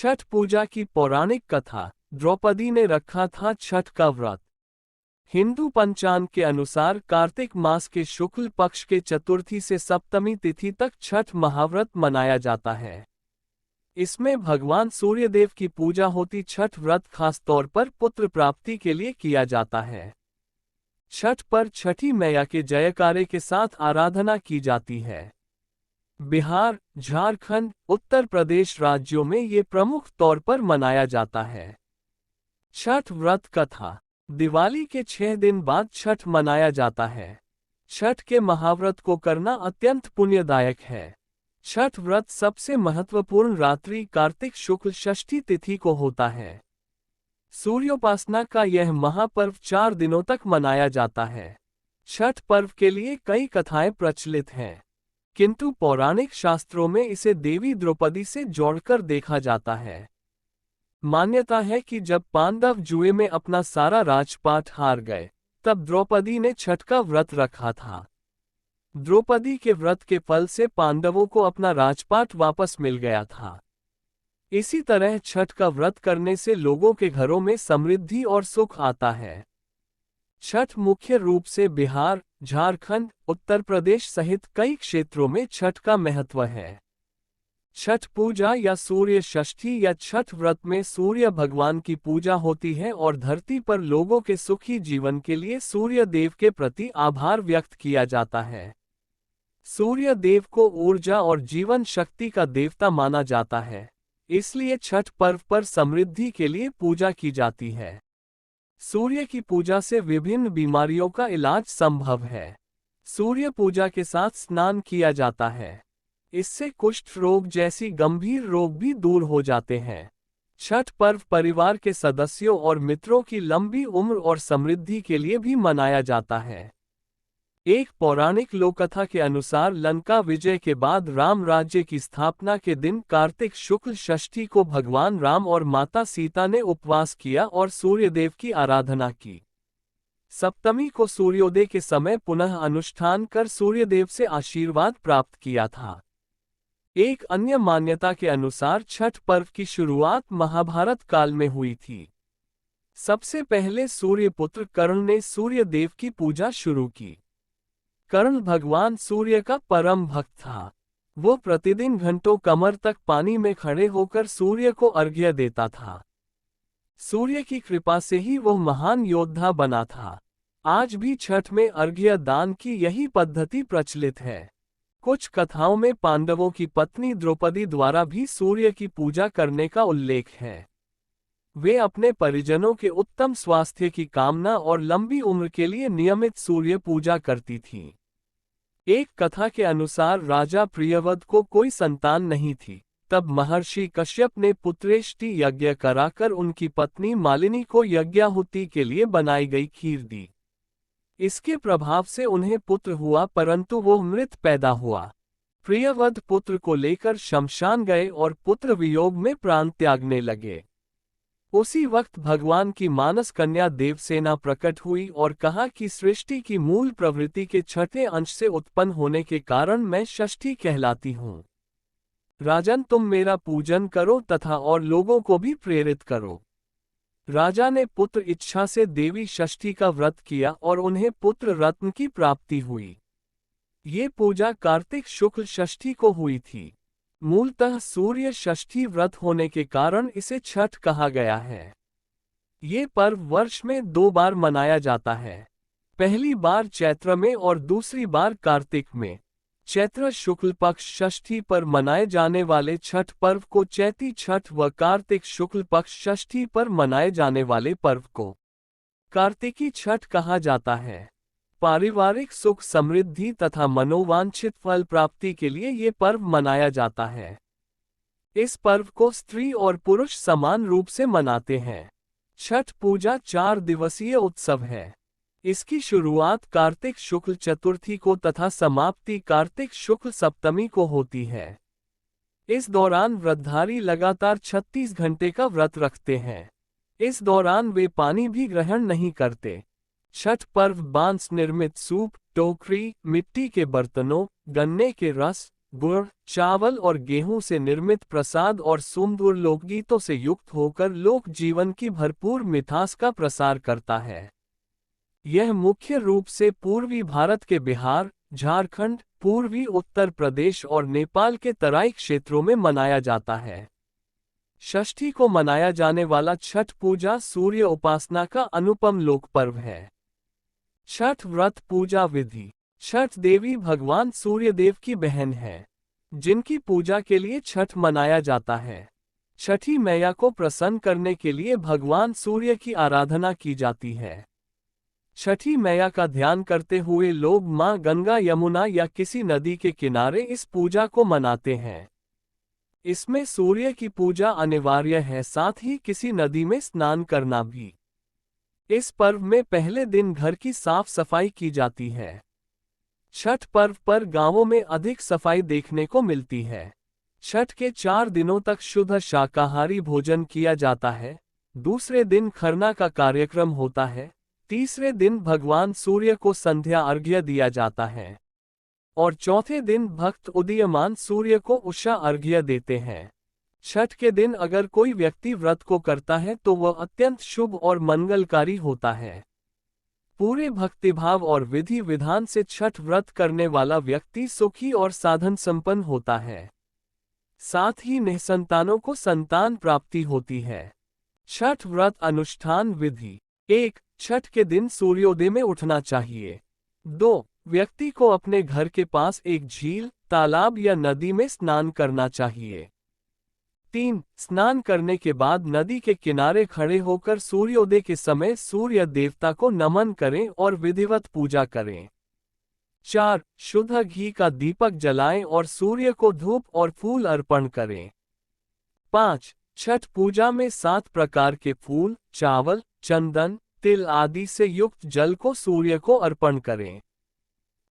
छठ पूजा की पौराणिक कथा। द्रौपदी ने रखा था छठ का व्रत। हिंदू पंचांग के अनुसार कार्तिक मास के शुक्ल पक्ष के चतुर्थी से सप्तमी तिथि तक छठ महाव्रत मनाया जाता है। इसमें भगवान सूर्यदेव की पूजा होती। छठ व्रत खास तौर पर पुत्र प्राप्ति के लिए किया जाता है। छठ पर छठी मैया के जयकारे के साथ आराधना की जाती है। बिहार, झारखंड, उत्तर प्रदेश राज्यों में ये प्रमुख तौर पर मनाया जाता है। छठ व्रत कथा। दिवाली के 6 दिन बाद छठ मनाया जाता है। छठ के महाव्रत को करना अत्यंत पुण्यदायक है। छठ व्रत सबसे महत्वपूर्ण रात्रि कार्तिक शुक्ल षष्ठी तिथि को होता है। सूर्योपासना का यह महापर्व 4 दिनों तक मनाया जाता है। छठ पर्व के लिए कई कथाएं प्रचलित हैं, किंतु पौराणिक शास्त्रों में इसे देवी द्रौपदी से जोड़कर देखा जाता है। मान्यता है कि जब पांडव जुए में अपना सारा राजपाट हार गए, तब द्रौपदी ने छठ का व्रत रखा था। द्रौपदी के व्रत के फल से पांडवों को अपना राजपाट वापस मिल गया था। इसी तरह छठ का व्रत करने से लोगों के घरों में समृद्धि और सुख आता है। छठ मुख्य रूप से बिहार, झारखंड, उत्तर प्रदेश सहित कई क्षेत्रों में छठ का महत्व है। छठ पूजा या सूर्य षष्ठी या छठ व्रत में सूर्य भगवान की पूजा होती है और धरती पर लोगों के सुखी जीवन के लिए सूर्य देव के प्रति आभार व्यक्त किया जाता है। सूर्य देव को ऊर्जा और जीवन शक्ति का देवता माना जाता है, इसलिए छठ पर्व पर समृद्धि के लिए पूजा की जाती है। सूर्य की पूजा से विभिन्न बीमारियों का इलाज संभव है। सूर्य पूजा के साथ स्नान किया जाता है। इससे कुष्ठ रोग जैसी गंभीर रोग भी दूर हो जाते हैं। छठ पर्व परिवार के सदस्यों और मित्रों की लंबी उम्र और समृद्धि के लिए भी मनाया जाता है। एक पौराणिक लोककथा के अनुसार लंका विजय के बाद राम राज्य की स्थापना के दिन कार्तिक शुक्ल षष्ठी को भगवान राम और माता सीता ने उपवास किया और सूर्यदेव की आराधना की। सप्तमी को सूर्योदय के समय पुनः अनुष्ठान कर सूर्यदेव से आशीर्वाद प्राप्त किया था। एक अन्य मान्यता के अनुसार छठ पर्व की शुरुआत महाभारत काल में हुई थी। सबसे पहले सूर्यपुत्र कर्ण ने सूर्यदेव की पूजा शुरू की। कर्ण भगवान सूर्य का परम भक्त था। वो प्रतिदिन घंटों कमर तक पानी में खड़े होकर सूर्य को अर्घ्य देता था। सूर्य की कृपा से ही वो महान योद्धा बना था। आज भी छठ में अर्घ्य दान की यही पद्धति प्रचलित है। कुछ कथाओं में पांडवों की पत्नी द्रौपदी द्वारा भी सूर्य की पूजा करने का उल्लेख है। वे अपने परिजनों के उत्तम स्वास्थ्य की कामना और लंबी उम्र के लिए नियमित सूर्य पूजा करती थीं। एक कथा के अनुसार राजा प्रियव्रत को कोई संतान नहीं थी, तब महर्षि कश्यप ने पुत्रेष्टि यज्ञ कराकर उनकी पत्नी मालिनी को यज्ञाहुति के लिए बनाई गई खीर दी। इसके प्रभाव से उन्हें पुत्र हुआ, परंतु वो मृत पैदा हुआ। प्रियव्रत पुत्र को लेकर शमशान गए और पुत्र वियोग में प्राण त्यागने लगे। उसी वक्त भगवान की मानस कन्या देवसेना प्रकट हुई और कहा कि सृष्टि की मूल प्रवृत्ति के छठे अंश से उत्पन्न होने के कारण मैं षष्ठी कहलाती हूँ। राजन, तुम मेरा पूजन करो तथा और लोगों को भी प्रेरित करो। राजा ने पुत्र इच्छा से देवी षष्ठी का व्रत किया और उन्हें पुत्र रत्न की प्राप्ति हुई। ये पूजा कार्तिक शुक्ल षष्ठी को हुई थी। मूलतः सूर्य षष्ठी व्रत होने के कारण इसे छठ कहा गया है। ये पर्व वर्ष में 2 बार मनाया जाता है। पहली बार चैत्र में और दूसरी बार कार्तिक में। चैत्र शुक्ल पक्ष षष्ठी पर मनाए जाने वाले छठ पर्व को चैती छठ व कार्तिक शुक्ल पक्ष षष्ठी पर मनाए जाने वाले पर्व को कार्तिकी छठ कहा जाता है। पारिवारिक सुख समृद्धि तथा मनोवांछित फल प्राप्ति के लिए ये पर्व मनाया जाता है। इस पर्व को स्त्री और पुरुष समान रूप से मनाते हैं। छठ पूजा 4 दिवसीय उत्सव है। इसकी शुरुआत कार्तिक शुक्ल चतुर्थी को तथा समाप्ति कार्तिक शुक्ल सप्तमी को होती है। इस दौरान व्रतधारी लगातार 36 घंटे का व्रत रखते हैं। इस दौरान वे पानी भी ग्रहण नहीं करते। छठ पर्व बांस निर्मित सूप, टोकरी, मिट्टी के बर्तनों, गन्ने के रस, गुड़, चावल और गेहूं से निर्मित प्रसाद और सुमधुर लोकगीतों से युक्त होकर लोक जीवन की भरपूर मिठास का प्रसार करता है। यह मुख्य रूप से पूर्वी भारत के बिहार, झारखंड, पूर्वी उत्तर प्रदेश और नेपाल के तराई क्षेत्रों में मनाया जाता है। षष्ठी को मनाया जाने वाला छठ पूजा सूर्य उपासना का अनुपम लोक पर्व है। छठ व्रत पूजा विधि। छठ देवी भगवान सूर्यदेव की बहन है, जिनकी पूजा के लिए छठ मनाया जाता है। छठी मैया को प्रसन्न करने के लिए भगवान सूर्य की आराधना की जाती है। छठी मैया का ध्यान करते हुए लोग मां गंगा, यमुना या किसी नदी के किनारे इस पूजा को मनाते हैं। इसमें सूर्य की पूजा अनिवार्य है, साथ ही किसी नदी में स्नान करना भी। इस पर्व में पहले दिन घर की साफ सफाई की जाती है। छठ पर्व पर गांवों में अधिक सफाई देखने को मिलती है। छठ के 4 दिनों तक शुद्ध शाकाहारी भोजन किया जाता है। दूसरे दिन खरना का कार्यक्रम होता है। तीसरे दिन भगवान सूर्य को संध्या अर्घ्य दिया जाता है और चौथे दिन भक्त उदीयमान सूर्य को उषा अर्घ्य देते हैं। छठ के दिन अगर कोई व्यक्ति व्रत को करता है तो वह अत्यंत शुभ और मंगलकारी होता है। पूरे भक्तिभाव और विधि विधान से छठ व्रत करने वाला व्यक्ति सुखी और साधन संपन्न होता है। साथ ही निसंतानों को संतान प्राप्ति होती है। छठ व्रत अनुष्ठान विधि। 1. छठ के दिन सूर्योदय में उठना चाहिए। 2. व्यक्ति को अपने घर के पास एक झील, तालाब या नदी में स्नान करना चाहिए। 3. स्नान करने के बाद नदी के किनारे खड़े होकर सूर्योदय के समय सूर्य देवता को नमन करें और विधिवत पूजा करें। 4. शुद्ध घी का दीपक जलाएं और सूर्य को धूप और फूल अर्पण करें। 5. छठ पूजा में 7 प्रकार के फूल, चावल, चंदन, तिल आदि से युक्त जल को सूर्य को अर्पण करें।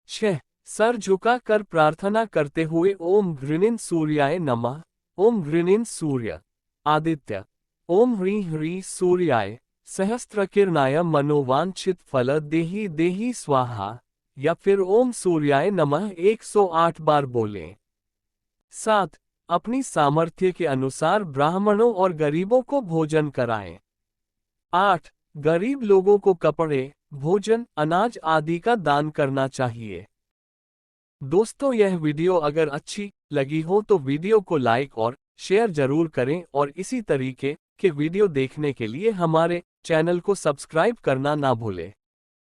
6. सर झुका कर प्रार्थना करते हुए ओम घृणिन सूर्याय नमः, ओम घृणिन सूर्य आदित्य, ओम ह्रीं ह्रीं सूर्याय सहस्त्रकिरणाय मनोवांछित फल देहि देहि स्वाहा या फिर ओम सूर्याय नमः 108 बार बोलें। 7. अपनी सामर्थ्य के अनुसार ब्राह्मणों और गरीबों को भोजन कराएं। 8. गरीब लोगों को कपड़े, भोजन, अनाज आदि का दान करना चाहिए। दोस्तों, यह वीडियो अगर अच्छी लगी हो तो वीडियो को लाइक और शेयर जरूर करें और इसी तरीके के वीडियो देखने के लिए हमारे चैनल को सब्सक्राइब करना ना भूलें।